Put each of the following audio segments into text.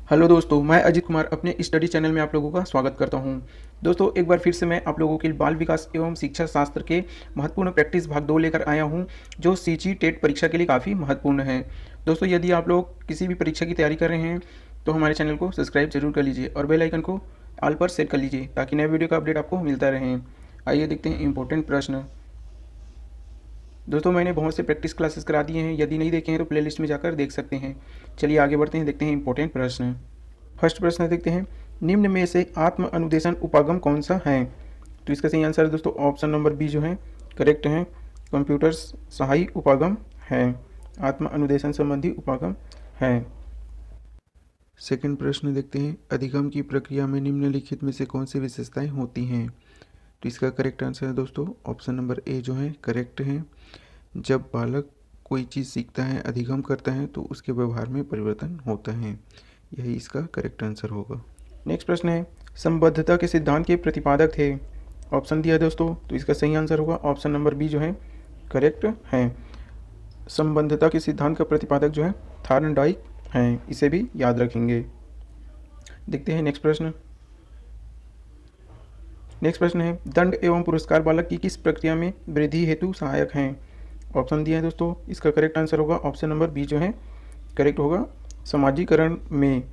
Hello दोस्तों, मैं अजीत कुमार अपने स्टडी चैनल में आप लोगों का स्वागत करता हूं। दोस्तों, एक बार फिर से मैं आप लोगों के लिए बाल विकास एवं शिक्षा शास्त्र के महत्वपूर्ण प्रैक्टिस भाग 2 लेकर आया हूं, जो सीजी टेट परीक्षा के लिए काफ़ी महत्वपूर्ण है। दोस्तों, यदि आप लोग किसी भी परीक्षा की तैयारी कर रहे हैं तो हमारे चैनल को सब्सक्राइब जरूर कर लीजिए और बेल आइकन को ऑल पर सेट कर लीजिए ताकि नए वीडियो का अपडेट आपको मिलता रहे। आइए देखते हैं इंपॉर्टेंट प्रश्न। दोस्तों, मैंने बहुत से प्रैक्टिस क्लासेस करा दिए हैं, यदि नहीं देखे हैं तो प्लेलिस्ट में जाकर देख सकते हैं। चलिए आगे बढ़ते हैं, देखते हैं इंपॉर्टेंट प्रश्न। फर्स्ट प्रश्न देखते हैं, निम्न में से आत्म अनुदेशन उपागम कौन सा है? तो इसका सही आंसर है दोस्तों ऑप्शन नंबर बी जो है करेक्ट है, कंप्यूटर सहायी उपागम है, आत्म अनुदेशन संबंधी उपागम है। सेकंड प्रश्न देखते हैं, अधिगम की प्रक्रिया में निम्नलिखित में से कौन सी विशेषताएं होती हैं? तो इसका करेक्ट आंसर है दोस्तों ऑप्शन नंबर ए जो है करेक्ट है। जब बालक कोई चीज़ सीखता है, अधिगम करता है, तो उसके व्यवहार में परिवर्तन होता है। यही इसका करेक्ट आंसर होगा। नेक्स्ट प्रश्न है, संबद्धता के सिद्धांत के प्रतिपादक थे। ऑप्शन दिया है दोस्तों, तो इसका सही आंसर होगा ऑप्शन नंबर बी जो है करेक्ट है। संबद्धता के सिद्धांत का प्रतिपादक जो है थॉर्नडाइक हैं, इसे भी याद रखेंगे। देखते हैं नेक्स्ट प्रश्न। नेक्स्ट प्रश्न है, दंड एवं पुरस्कार बालक की किस प्रक्रिया में वृद्धि हेतु सहायक हैं? ऑप्शन दिए हैं दोस्तों, इसका करेक्ट आंसर होगा ऑप्शन नंबर बी जो है करेक्ट होगा, समाजीकरण में।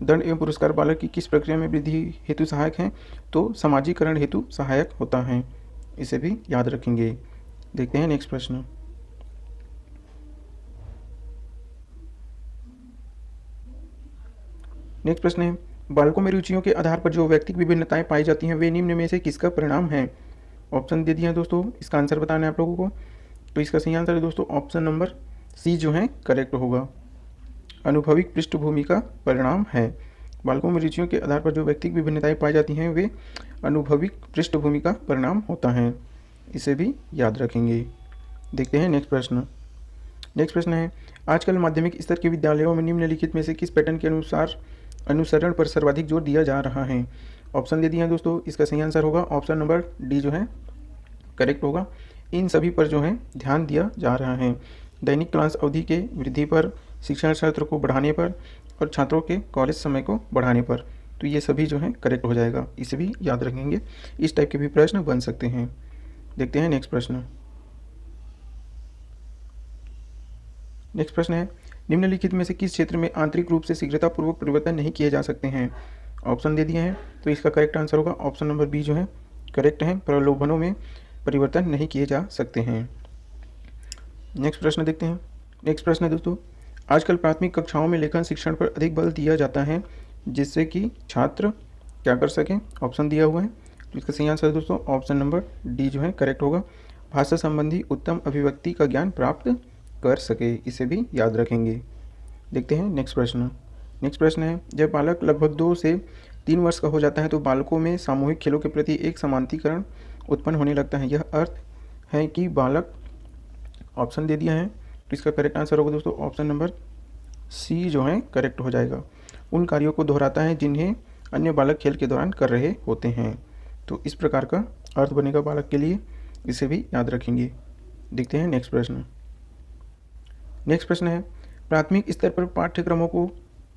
दंड एवं पुरस्कार बालक की किस प्रक्रिया में वृद्धि हेतु सहायक हैं? तो समाजीकरण हेतु सहायक होता है, इसे भी याद रखेंगे। देखते हैं नेक्स्ट प्रश्न। नेक्स्ट प्रश्न है, बालकों में रुचियों के आधार पर जो व्यक्तिगत विभिन्नताएं पाई जाती हैं वे निम्न में से किसका परिणाम है? ऑप्शन दे दिए हैं दोस्तों, इसका आंसर बताना है आप लोगों को। तो इसका सही आंसर है दोस्तों ऑप्शन नंबर सी जो है करेक्ट होगा, अनुभविक पृष्ठभूमि का परिणाम है। बालकों में रुचियों के आधार पर जो व्यक्तिगत विभिन्नताएं पाई जाती हैं वे अनुभविक पृष्ठभूमि का परिणाम होता है, इसे भी याद रखेंगे। देखते हैं नेक्स्ट प्रश्न। नेक्स्ट प्रश्न है, आजकल माध्यमिक स्तर के विद्यालयों में निम्नलिखित में से किस पैटर्न के अनुसार अनुसरण पर सर्वाधिक जोर दिया जा रहा है? ऑप्शन दे दिए हैं दोस्तों, इसका सही आंसर होगा ऑप्शन नंबर डी जो है करेक्ट होगा, इन सभी पर जो है ध्यान दिया जा रहा है। दैनिक क्लास अवधि के वृद्धि पर, शिक्षण सत्र को बढ़ाने पर और छात्रों के कॉलेज समय को बढ़ाने पर। तो ये सभी जो है करेक्ट हो जाएगा, इसे भी याद रखेंगे। इस टाइप के भी प्रश्न बन सकते हैं। देखते हैं नेक्स्ट प्रश्न। नेक्स्ट प्रश्न है, निम्नलिखित में से किस क्षेत्र में आंतरिक रूप से शीघ्रतापूर्वक परिवर्तन नहीं किए जा सकते हैं? ऑप्शन दे दिए हैं, तो इसका करेक्ट आंसर होगा ऑप्शन नंबर बी जो है करेक्ट है, प्रलोभनों में परिवर्तन नहीं किए जा सकते हैं। नेक्स्ट प्रश्न देखते हैं। नेक्स्ट प्रश्न है दोस्तों, आजकल प्राथमिक कक्षाओं में लेखन शिक्षण पर अधिक बल दिया जाता है जिससे कि छात्र क्या कर सकें? ऑप्शन दिया हुआ है, तो इसका सही आंसर है दोस्तों ऑप्शन नंबर डी जो है करेक्ट होगा, भाषा संबंधी उत्तम अभिव्यक्ति का ज्ञान प्राप्त कर सके, इसे भी याद रखेंगे। देखते हैं नेक्स्ट प्रश्न। नेक्स्ट प्रश्न है, जब बालक लगभग 2 से 3 वर्ष का हो जाता है तो बालकों में सामूहिक खेलों के प्रति एक समांतीकरण उत्पन्न होने लगता है। यह अर्थ है कि बालक, ऑप्शन दे दिया है, तो इसका करेक्ट आंसर होगा दोस्तों ऑप्शन नंबर सी जो है करेक्ट हो जाएगा, उन कार्यों को दोहराता है जिन्हें अन्य बालक खेल के दौरान कर रहे होते हैं। तो इस प्रकार का अर्थ बनेगा बालक के लिए, इसे भी याद रखेंगे। देखते हैं नेक्स्ट प्रश्न। नेक्स्ट प्रश्न है, प्राथमिक स्तर पर पाठ्यक्रमों को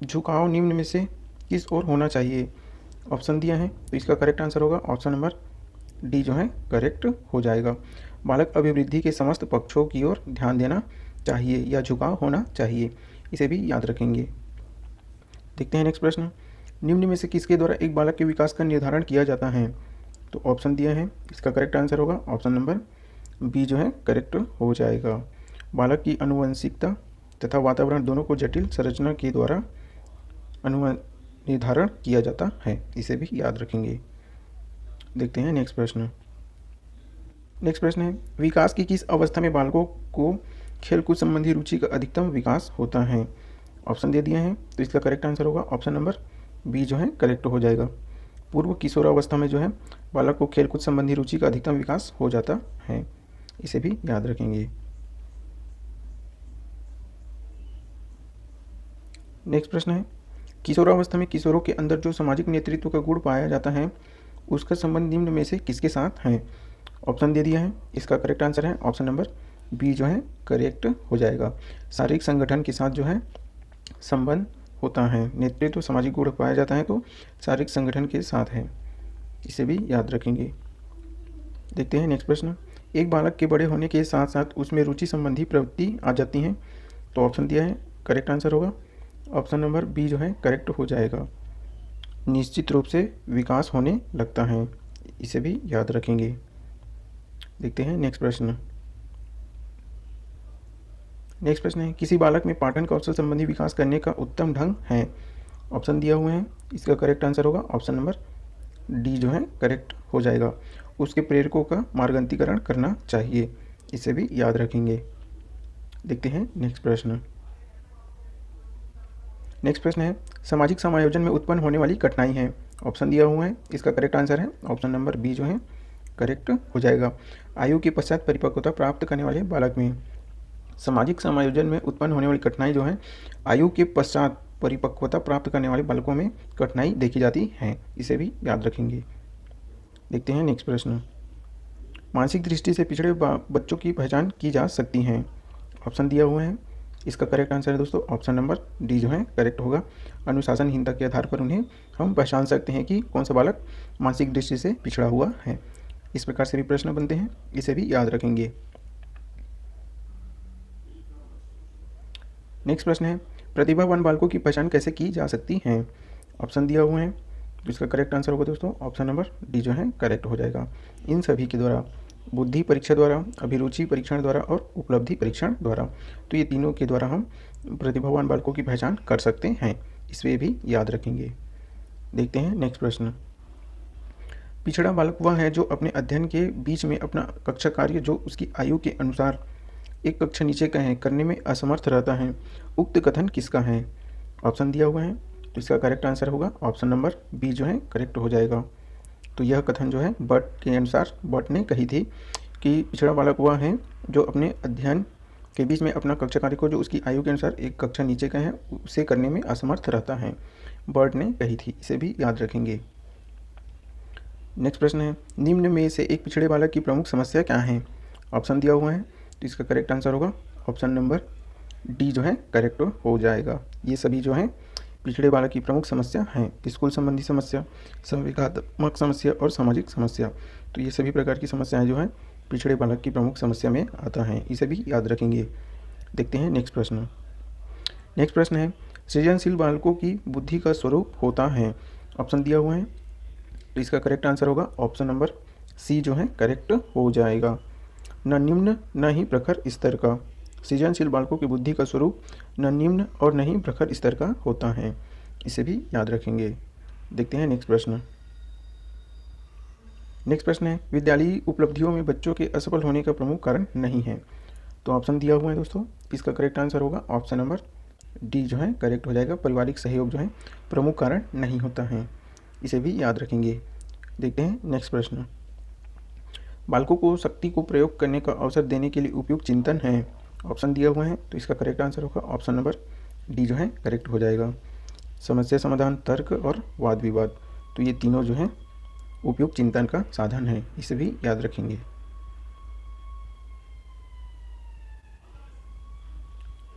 झुकाव निम्न में से किस ओर होना चाहिए? ऑप्शन दिया है, तो इसका करेक्ट आंसर होगा ऑप्शन नंबर डी जो है करेक्ट हो जाएगा, बालक अभिवृद्धि के समस्त पक्षों की ओर ध्यान देना चाहिए या झुकाव होना चाहिए, इसे भी याद रखेंगे। देखते हैं नेक्स्ट प्रश्न, निम्न में से किसके द्वारा एक बालक के विकास का निर्धारण किया जाता है? तो ऑप्शन दिया है, इसका करेक्ट आंसर होगा ऑप्शन नंबर बी जो है करेक्ट हो जाएगा, बालक की आनुवंशिकता तथा वातावरण दोनों को जटिल संरचना के द्वारा निर्धारण किया जाता है, इसे भी याद रखेंगे। देखते हैं नेक्स्ट प्रश्न। नेक्स्ट प्रश्न है, विकास की किस अवस्था में बालकों को खेलकूद संबंधी रुचि का अधिकतम विकास होता है? ऑप्शन दे दिए हैं, तो इसका करेक्ट आंसर होगा ऑप्शन नंबर बी जो है करेक्ट हो जाएगा, पूर्व किशोरावस्था में जो है बालक को खेलकूद संबंधी रुचि का अधिकतम विकास हो जाता है, इसे भी याद रखेंगे। नेक्स्ट प्रश्न है, किशोरावस्था में किशोरों के अंदर जो सामाजिक नेतृत्व का गुण पाया जाता है उसका संबंध निम्न में से किसके साथ है? ऑप्शन दे दिया है, इसका करेक्ट आंसर है ऑप्शन नंबर बी जो है करेक्ट हो जाएगा, शारीरिक संगठन के साथ जो है संबंध होता है। नेतृत्व सामाजिक गुण पाया जाता है तो शारीरिक संगठन के साथ है, इसे भी याद रखेंगे। देखते हैं नेक्स्ट प्रश्न। एक बालक के बड़े होने के साथ साथ उसमें रुचि संबंधी प्रवृत्ति आ जाती हैं, तो ऑप्शन दिया है, करेक्ट आंसर होगा ऑप्शन नंबर बी जो है करेक्ट हो जाएगा। निश्चित रूप से विकास होने लगता है, इसे भी याद रखेंगे। देखते हैं नेक्स्ट प्रश्न। नेक्स्ट प्रश्न है, किसी बालक में पाठन कौशल संबंधी विकास करने का उत्तम ढंग है। ऑप्शन दिया हुए हैं, इसका करेक्ट आंसर होगा ऑप्शन नंबर डी जो है करेक्ट हो जाएगा। उसके प्रेरकों का मार्गांतरीकरण करना चाहिए, इसे भी याद रखेंगे। देखते हैं नेक्स्ट प्रश्न। नेक्स्ट प्रश्न है, सामाजिक समायोजन में उत्पन्न होने वाली कठिनाई है। ऑप्शन दिया हुआ है, इसका करेक्ट आंसर है ऑप्शन नंबर बी जो है करेक्ट हो जाएगा। आयु के पश्चात परिपक्वता प्राप्त करने वाले बालक में सामाजिक समायोजन में उत्पन्न होने वाली कठिनाई जो है आयु के पश्चात परिपक्वता प्राप्त करने वाले बालकों में कठिनाई देखी जाती है, इसे भी याद रखेंगे। देखते हैं नेक्स्ट प्रश्न। मानसिक दृष्टि से पिछड़े बच्चों की पहचान की जा सकती है। ऑप्शन दिया हुआ है, इसका करेक्ट आंसर है दोस्तों ऑप्शन नंबर डी जो है करेक्ट होगा। अनुशासनहीनता के आधार पर उन्हें हम पहचान सकते हैं कि कौन सा बालक मानसिक दृष्टि से पिछड़ा हुआ है। इस प्रकार से भी प्रश्न बनते हैं, इसे भी याद रखेंगे। नेक्स्ट प्रश्न है, प्रतिभावान बालकों की पहचान कैसे की जा सकती है। ऑप्शन दिया हुआ है, तो इसका करेक्ट आंसर होगा दोस्तों ऑप्शन नंबर डी जो है करेक्ट हो जाएगा। इन सभी के द्वारा, बुद्धि परीक्षा द्वारा, अभिरुचि परीक्षण द्वारा और उपलब्धि परीक्षण द्वारा, तो ये तीनों के द्वारा हम प्रतिभावान बालकों की पहचान कर सकते हैं, इसे भी याद रखेंगे। देखते हैं नेक्स्ट प्रश्न। पिछड़ा बालक वह है जो अपने अध्ययन के बीच में अपना कक्षा कार्य जो उसकी आयु के अनुसार एक कक्षा नीचे का है करने में असमर्थ रहता है। उक्त कथन किसका है। ऑप्शन दिया हुआ है, तो इसका करेक्ट आंसर होगा ऑप्शन नंबर बी जो है करेक्ट हो जाएगा। तो यह कथन जो है बट के अनुसार बट ने कही थी कि पिछड़ा बालक वह है जो अपने अध्ययन के बीच में अपना कक्षा कार्य को जो उसकी आयु के अनुसार एक कक्षा नीचे का है उसे करने में असमर्थ रहता है, बर्ड ने कही थी, इसे भी याद रखेंगे। नेक्स्ट प्रश्न है, निम्न में से एक पिछड़े बालक की प्रमुख समस्या क्या है। ऑप्शन दिया हुआ है, तो इसका करेक्ट आंसर होगा ऑप्शन नंबर डी जो है करेक्ट हो जाएगा। ये सभी जो है पिछड़े बालक की प्रमुख समस्या हैं, स्कूल संबंधी समस्या, संवेगात्मक समस्या और सामाजिक समस्या। तो ये सभी प्रकार की समस्याएं जो हैं पिछड़े बालक की प्रमुख समस्या में आता है, इसे भी याद रखेंगे। देखते हैं नेक्स्ट प्रश्न। नेक्स्ट प्रश्न है, सृजनशील बालकों की बुद्धि का स्वरूप होता है। ऑप्शन दिया हुआ है, तो इसका करेक्ट आंसर होगा ऑप्शन नंबर सी जो है करेक्ट हो जाएगा। न निम्न न ही प्रखर स्तर का, सृजनशील बालकों की बुद्धि का स्वरूप न निम्न और न ही प्रखर स्तर का होता है, इसे भी याद रखेंगे। देखते हैं नेक्स्ट प्रश्न। नेक्स्ट प्रश्न है, विद्यालयी उपलब्धियों में बच्चों के असफल होने का प्रमुख कारण नहीं है। तो ऑप्शन दिया हुआ है दोस्तों, इसका करेक्ट आंसर होगा ऑप्शन नंबर डी जो है करेक्ट हो जाएगा। पारिवारिक सहयोग जो है प्रमुख कारण नहीं होता है, इसे भी याद रखेंगे। देखते हैं नेक्स्ट प्रश्न। बालकों को शक्ति को प्रयोग करने का अवसर देने के लिए उपयुक्त चिंतन है। ऑप्शन दिया हुआ है, तो इसका करेक्ट आंसर होगा ऑप्शन नंबर डी जो है करेक्ट हो जाएगा। समस्या समाधान, तर्क और वाद विवाद, तो ये तीनों जो है उपयुक्त चिंतन का साधन है, इसे भी याद रखेंगे।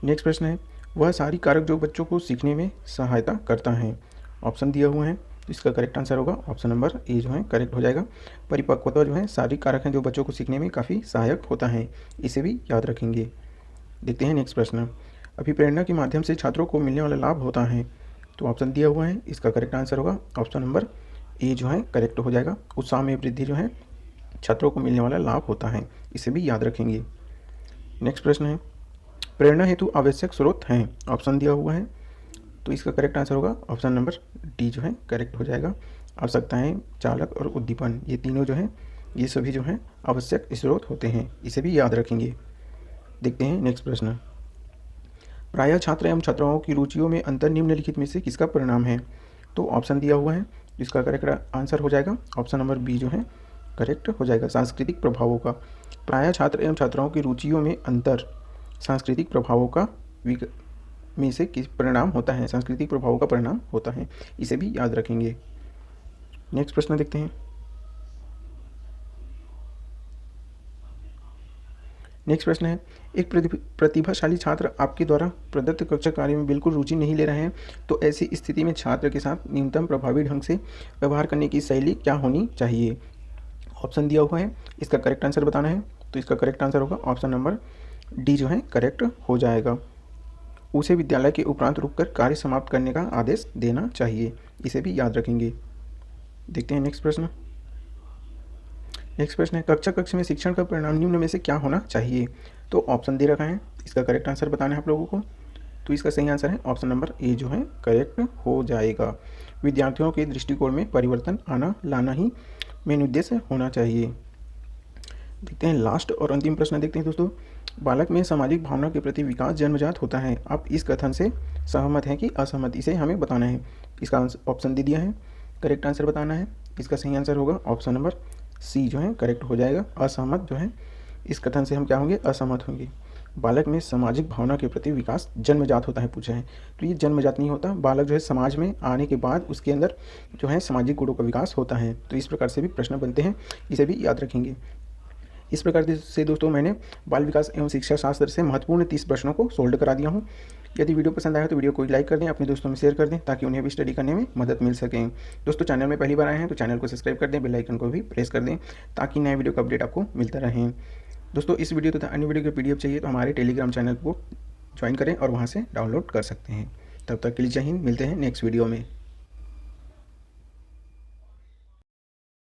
नेक्स्ट प्रश्न है, वह सारी कारक जो बच्चों को सीखने में सहायता करता है। ऑप्शन दिया हुआ है, इसका करेक्ट आंसर होगा ऑप्शन नंबर ए जो है करेक्ट हो जाएगा। परिपक्वता जो है शारीरिक कारक हैं जो बच्चों को सीखने में काफ़ी सहायक होता है, इसे भी याद रखेंगे। देखते हैं नेक्स्ट प्रश्न। अभिप्रेरणा के माध्यम से छात्रों को मिलने वाला लाभ होता है। तो ऑप्शन दिया हुआ है, इसका करेक्ट आंसर होगा ऑप्शन नंबर ए जो है करेक्ट हो जाएगा। उत्साह में वृद्धि जो है छात्रों को मिलने वाला लाभ होता है, इसे भी याद रखेंगे। नेक्स्ट प्रश्न है, प्रेरणा हेतु आवश्यक स्रोत हैं। ऑप्शन दिया हुआ है, तो इसका करेक्ट आंसर होगा ऑप्शन नंबर डी जो है करेक्ट हो जाएगा। आवश्यकताएं, चालक और उद्दीपन, ये तीनों जो हैं ये सभी जो हैं आवश्यक स्रोत होते हैं, इसे भी याद रखेंगे। देखते हैं नेक्स्ट प्रश्न। प्रायः छात्र एवं छात्राओं की रुचियों में अंतर निम्नलिखित में से किसका परिणाम है। तो ऑप्शन दिया हुआ है, इसका करेक्ट आंसर हो जाएगा ऑप्शन नंबर बी जो है करेक्ट हो जाएगा। सांस्कृतिक प्रभावों का, प्रायः छात्र एवं छात्राओं की रुचियों में अंतर सांस्कृतिक प्रभावों का में से किस परिणाम होता है, सांस्कृतिक प्रभावों का परिणाम होता है, इसे भी याद रखेंगे। नेक्स्ट प्रश्न देखते हैं। नेक्स्ट प्रश्न है, एक प्रतिभाशाली छात्र आपके द्वारा प्रदत्त कक्षा कार्य में बिल्कुल रुचि नहीं ले रहे हैं, तो ऐसी स्थिति में छात्र के साथ न्यूनतम प्रभावी ढंग से व्यवहार करने की शैली क्या होनी चाहिए। ऑप्शन दिया हुआ है, इसका करेक्ट आंसर बताना है। तो इसका करेक्ट आंसर होगा ऑप्शन नंबर डी जो है करेक्ट हो जाएगा। उसे विद्यालय के उपरांत रुककर कार्य समाप्त करने का आदेश देना चाहिए, इसे भी याद रखेंगे। देखते हैं नेक्स्ट प्रश्न। नेक्स्ट प्रश्न है, कक्षा में शिक्षण का परिणाम निम्न में से क्या होना चाहिए। तो ऑप्शन दे रखा है, इसका करेक्ट आंसर बताना है आप लोगों को। तो इसका सही आंसर है ऑप्शन नंबर ए जो है करेक्ट हो जाएगा। विद्यार्थियों के दृष्टिकोण में परिवर्तन लाना ही मेन उद्देश्य होना चाहिए। देखते हैं लास्ट और अंतिम प्रश्न देखते हैं दोस्तों। बालक में सामाजिक भावना के प्रति विकास जन्मजात होता है। आप इस कथन से सहमत हैं कि असहमत, इसे हमें बताना है। इसका ऑप्शन दे दिया है, करेक्ट आंसर बताना है। इसका सही आंसर होगा ऑप्शन नंबर सी जो है करेक्ट हो जाएगा। असहमत जो है, इस कथन से हम क्या होंगे, असहमत होंगे। बालक में सामाजिक भावना के प्रति विकास जन्मजात होता है पूछा है, तो ये जन्मजात नहीं होता। बालक जो है समाज में आने के बाद उसके अंदर जो है सामाजिक गुणों का विकास होता है। तो इस प्रकार से भी प्रश्न बनते हैं, इसे भी याद रखेंगे। इस प्रकार से दोस्तों मैंने बाल विकास एवं शिक्षा शास्त्र से महत्वपूर्ण 30 प्रश्नों को सोल्व करा दिया हूँ। यदि वीडियो पसंद आया तो वीडियो को लाइक कर दें, अपने दोस्तों में शेयर कर दें, ताकि उन्हें भी स्टडी करने में मदद मिल सके। दोस्तों चैनल में पहली बार आए हैं तो चैनल को सब्सक्राइब कर दें, बेल आइकन को भी प्रेस कर दें, ताकि नए वीडियो का अपडेट आपको मिलता रहे। दोस्तों इस वीडियो तथा अन्य वीडियो के PDF चाहिए तो हमारे टेलीग्राम चैनल को ज्वाइन करें और वहाँ से डाउनलोड कर सकते हैं। तब तक के लिए जय हिंद, मिलते हैं नेक्स्ट वीडियो में।